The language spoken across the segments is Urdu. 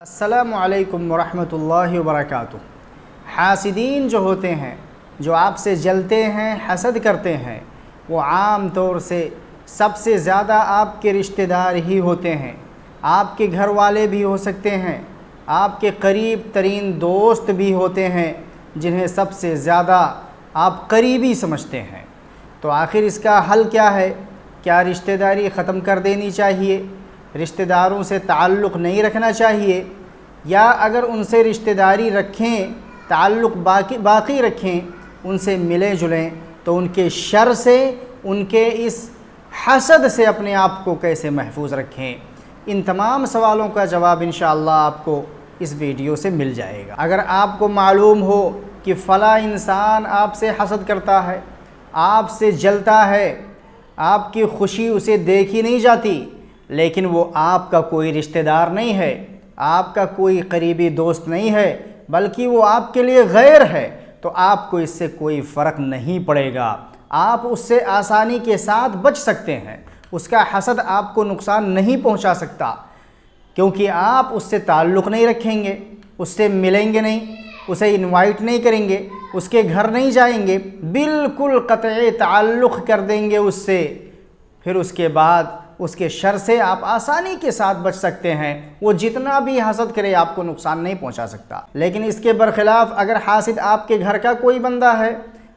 السلام علیکم ورحمۃ اللہ وبرکاتہ۔ حاسدین جو ہوتے ہیں، جو آپ سے جلتے ہیں، حسد کرتے ہیں، وہ عام طور سے سب سے زیادہ آپ کے رشتہ دار ہی ہوتے ہیں۔ آپ کے گھر والے بھی ہو سکتے ہیں، آپ کے قریب ترین دوست بھی ہوتے ہیں، جنہیں سب سے زیادہ آپ قریبی سمجھتے ہیں۔ تو آخر اس کا حل کیا ہے؟ کیا رشتہ داری ختم کر دینی چاہیے؟ رشتہ داروں سے تعلق نہیں رکھنا چاہیے؟ یا اگر ان سے رشتہ داری رکھیں، تعلق باقی رکھیں، ان سے ملیں جلیں، تو ان کے شر سے، ان کے اس حسد سے اپنے آپ کو کیسے محفوظ رکھیں؟ ان تمام سوالوں کا جواب انشاءاللہ آپ کو اس ویڈیو سے مل جائے گا۔ اگر آپ کو معلوم ہو کہ فلاں انسان آپ سے حسد کرتا ہے، آپ سے جلتا ہے، آپ کی خوشی اسے دیکھی نہیں جاتی، لیکن وہ آپ کا کوئی رشتہ دار نہیں ہے، آپ کا کوئی قریبی دوست نہیں ہے، بلکہ وہ آپ کے لیے غیر ہے، تو آپ کو اس سے کوئی فرق نہیں پڑے گا۔ آپ اس سے آسانی کے ساتھ بچ سکتے ہیں، اس کا حسد آپ کو نقصان نہیں پہنچا سکتا، کیونکہ آپ اس سے تعلق نہیں رکھیں گے، اس سے ملیں گے نہیں، اسے انوائٹ نہیں کریں گے، اس کے گھر نہیں جائیں گے، بالکل قطعی تعلق کر دیں گے اس سے۔ پھر اس کے بعد اس کے شر سے آپ آسانی کے ساتھ بچ سکتے ہیں۔ وہ جتنا بھی حسد کرے آپ کو نقصان نہیں پہنچا سکتا۔ لیکن اس کے برخلاف اگر حاسد آپ کے گھر کا کوئی بندہ ہے،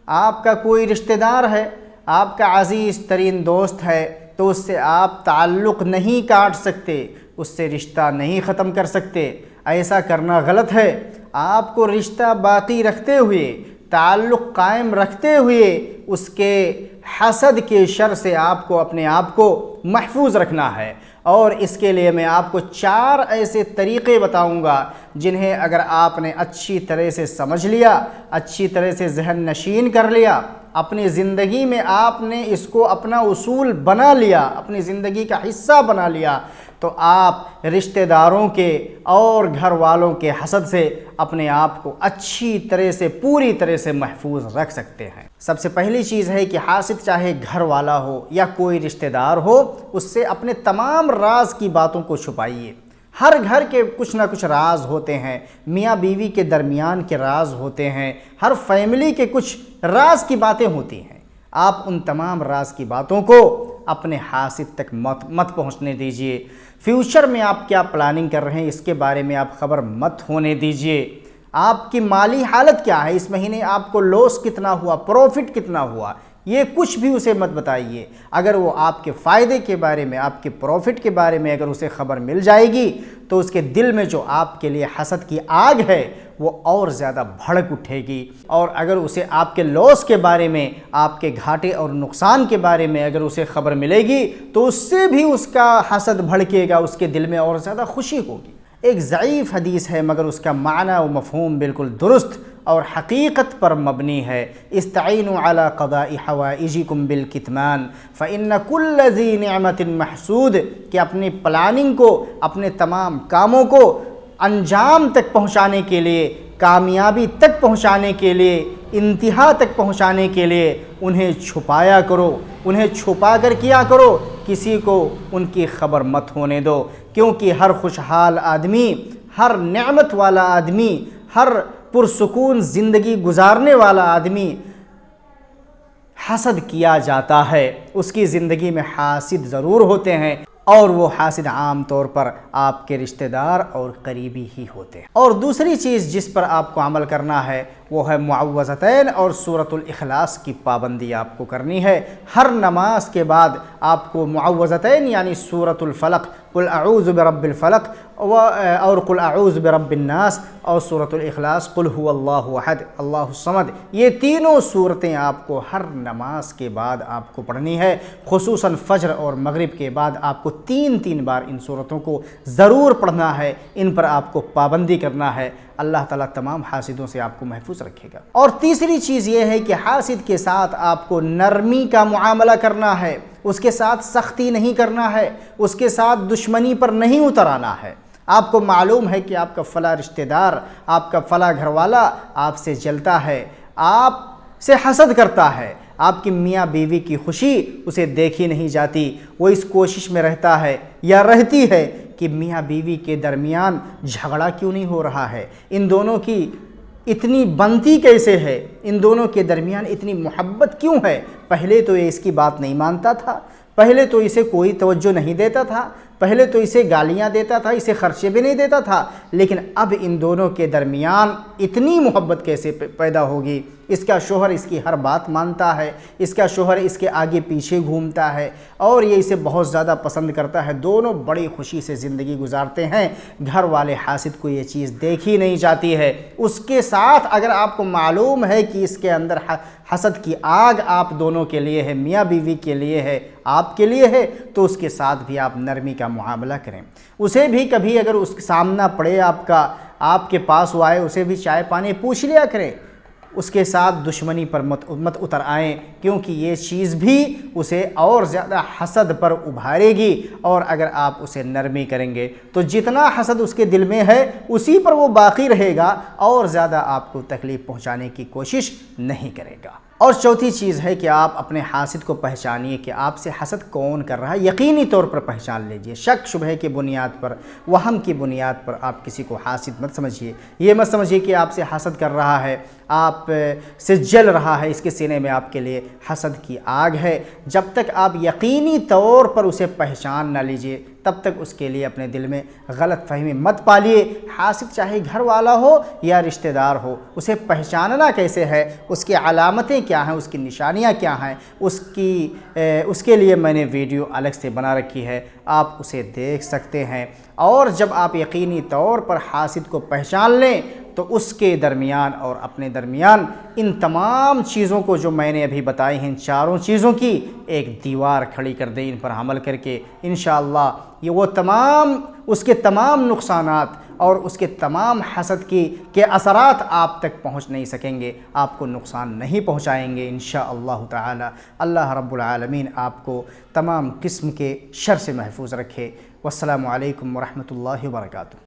آپ کا کوئی رشتہ دار ہے، آپ کا عزیز ترین دوست ہے، تو اس سے آپ تعلق نہیں کاٹ سکتے، اس سے رشتہ نہیں ختم کر سکتے۔ ایسا کرنا غلط ہے۔ آپ کو رشتہ باقی رکھتے ہوئے، تعلق قائم رکھتے ہوئے، اس کے حسد کے شر سے آپ کو اپنے آپ کو محفوظ رکھنا ہے۔ اور اس کے لیے میں آپ کو 4 ایسے طریقے بتاؤں گا، جنہیں اگر آپ نے اچھی طرح سے سمجھ لیا، اچھی طرح سے ذہن نشین کر لیا، اپنی زندگی میں آپ نے اس کو اپنا اصول بنا لیا، اپنی زندگی کا حصہ بنا لیا، تو آپ رشتہ داروں کے اور گھر والوں کے حسد سے اپنے آپ کو اچھی طرح سے، پوری طرح سے محفوظ رکھ سکتے ہیں۔ سب سے پہلی چیز ہے کہ حاسد چاہے گھر والا ہو یا کوئی رشتہ دار ہو، اس سے اپنے تمام راز کی باتوں کو چھپائیے۔ ہر گھر کے کچھ نہ کچھ راز ہوتے ہیں، میاں بیوی کے درمیان کے راز ہوتے ہیں، ہر فیملی کے کچھ راز کی باتیں ہوتی ہیں۔ آپ ان تمام راز کی باتوں کو اپنے حاسد تک مت پہنچنے دیجیے۔ فیوچر میں آپ کیا پلاننگ کر رہے ہیں، اس کے بارے میں آپ خبر مت ہونے دیجیے۔ آپ کی مالی حالت کیا ہے، اس مہینے آپ کو لاس کتنا ہوا، پروفٹ کتنا ہوا، یہ کچھ بھی اسے مت بتائیے۔ اگر وہ آپ کے فائدے کے بارے میں، آپ کے پروفٹ کے بارے میں اگر اسے خبر مل جائے گی، تو اس کے دل میں جو آپ کے لیے حسد کی آگ ہے وہ اور زیادہ بھڑک اٹھے گی۔ اور اگر اسے آپ کے لاس کے بارے میں، آپ کے گھاٹے اور نقصان کے بارے میں اگر اسے خبر ملے گی، تو اس سے بھی اس کا حسد بھڑکے گا، اس کے دل میں اور زیادہ خوشی ہوگی۔ ایک ضعیف حدیث ہے، مگر اس کا معنی و مفہوم بالکل درست اور حقیقت پر مبنی ہے۔ استعینوا علی قضاء حوائجکم بالکتمان فإن کل ذی نعمت محسود، کہ اپنی پلاننگ کو، اپنے تمام کاموں کو انجام تک پہنچانے کے لیے، کامیابی تک پہنچانے کے لیے، انتہا تک پہنچانے کے لیے انہیں چھپایا کرو، انہیں چھپا کر کیا کرو، کسی کو ان کی خبر مت ہونے دو، کیونکہ ہر خوشحال آدمی، ہر نعمت والا آدمی، ہر پرسکون زندگی گزارنے والا آدمی حسد کیا جاتا ہے۔ اس کی زندگی میں حاسد ضرور ہوتے ہیں، اور وہ حاسد عام طور پر آپ کے رشتہ دار اور قریبی ہی ہوتے ہیں۔ اور دوسری چیز جس پر آپ کو عمل کرنا ہے وہ ہے معوذتین اور سورۃ الاخلاص کی پابندی آپ کو کرنی ہے۔ ہر نماز کے بعد آپ کو معوذتین یعنی سورۃ الفلق، قل اعوذ برب الفلق، اور قل اعوذ برب الناس، اور سورۃ الاخلاص قل هو اللہ احد اللہ الصمد، یہ تینوں صورتیں آپ کو ہر نماز کے بعد آپ کو پڑھنی ہے۔ خصوصاً فجر اور مغرب کے بعد آپ کو 3 بار ان صورتوں کو ضرور پڑھنا ہے، ان پر آپ کو پابندی کرنا ہے۔ اللہ تعالیٰ تمام حاسدوں سے آپ کو محفوظ رکھے گا۔ اور تیسری چیز یہ ہے کہ حاسد کے ساتھ آپ کو نرمی کا معاملہ کرنا ہے، اس کے ساتھ سختی نہیں کرنا ہے، اس کے ساتھ دشمنی پر نہیں اتر آنا ہے۔ آپ کو معلوم ہے کہ آپ کا فلاں رشتہ دار، آپ کا فلاں گھر والا آپ سے جلتا ہے، آپ سے حسد کرتا ہے، آپ کی میاں بیوی کی خوشی اسے دیکھی نہیں جاتی، وہ اس کوشش میں رہتا ہے یا رہتی ہے کہ میاں بیوی کے درمیان جھگڑا کیوں نہیں ہو رہا ہے، ان دونوں کی اتنی بنتی کیسے ہے، ان دونوں کے درمیان اتنی محبت کیوں ہے۔ پہلے تو یہ اس کی بات نہیں مانتا تھا، پہلے تو اسے کوئی توجہ نہیں دیتا تھا، پہلے تو اسے گالیاں دیتا تھا، اسے خرچے بھی نہیں دیتا تھا، لیکن اب ان دونوں کے درمیان اتنی محبت کیسے پیدا ہوگی۔ اس کا شوہر اس کی ہر بات مانتا ہے، اس کا شوہر اس کے آگے پیچھے گھومتا ہے اور یہ اسے بہت زیادہ پسند کرتا ہے، دونوں بڑی خوشی سے زندگی گزارتے ہیں۔ گھر والے حاسد کو یہ چیز دیکھی نہیں جاتی ہے۔ اس کے ساتھ اگر آپ کو معلوم ہے کہ اس کے اندر حسد کی آگ آپ دونوں کے لیے ہے، میاں بیوی کے لیے ہے، آپ کے لیے ہے، تو اس کے ساتھ بھی آپ نرمی کا معاملہ کریں۔ اسے بھی کبھی اگر اس سامنا پڑے آپ کے پاس وہ آئے، اسے بھی چائے پانی پوچھ لیا کریں، اس کے ساتھ دشمنی پر مت اتر آئیں، کیونکہ یہ چیز بھی اسے اور زیادہ حسد پر ابھارے گی۔ اور اگر آپ اسے نرمی کریں گے تو جتنا حسد اس کے دل میں ہے اسی پر وہ باقی رہے گا اور زیادہ آپ کو تکلیف پہنچانے کی کوشش نہیں کرے گا۔ اور چوتھی چیز ہے کہ آپ اپنے حاسد کو پہچانیے کہ آپ سے حسد کون کر رہا ہے، یقینی طور پر پہچان لیجئے۔ شک شبہ کی بنیاد پر، وہم کی بنیاد پر آپ کسی کو حاسد مت سمجھیے۔ یہ مت سمجھیے کہ آپ سے حسد کر رہا ہے، آپ سے جل رہا ہے، اس کے سینے میں آپ کے لیے حسد کی آگ ہے۔ جب تک آپ یقینی طور پر اسے پہچان نہ لیجئے تب تک اس کے لیے اپنے دل میں غلط فہمی مت پالیے۔ حاسد چاہے گھر والا ہو یا رشتہ دار ہو، اسے پہچاننا کیسے ہے، اس کی علامتیں کیا ہیں، اس کی نشانیاں کیا ہیں، اس کے لیے میں نے ویڈیو الگ سے بنا رکھی ہے، آپ اسے دیکھ سکتے ہیں۔ اور جب آپ یقینی طور پر حاسد کو پہچان لیں تو اس کے درمیان اور اپنے درمیان ان تمام چیزوں کو جو میں نے ابھی بتائی ہیں، ان چاروں چیزوں کی ایک دیوار کھڑی کر دیں۔ ان پر عمل کر کے انشاءاللہ اس کے تمام نقصانات اور اس کے تمام حسد کے اثرات آپ تک پہنچ نہیں سکیں گے، آپ کو نقصان نہیں پہنچائیں گے انشاءاللہ تعالی۔ اللہ رب العالمین آپ کو تمام قسم کے شر سے محفوظ رکھے۔ والسلام علیکم ورحمۃ اللہ وبرکاتہ۔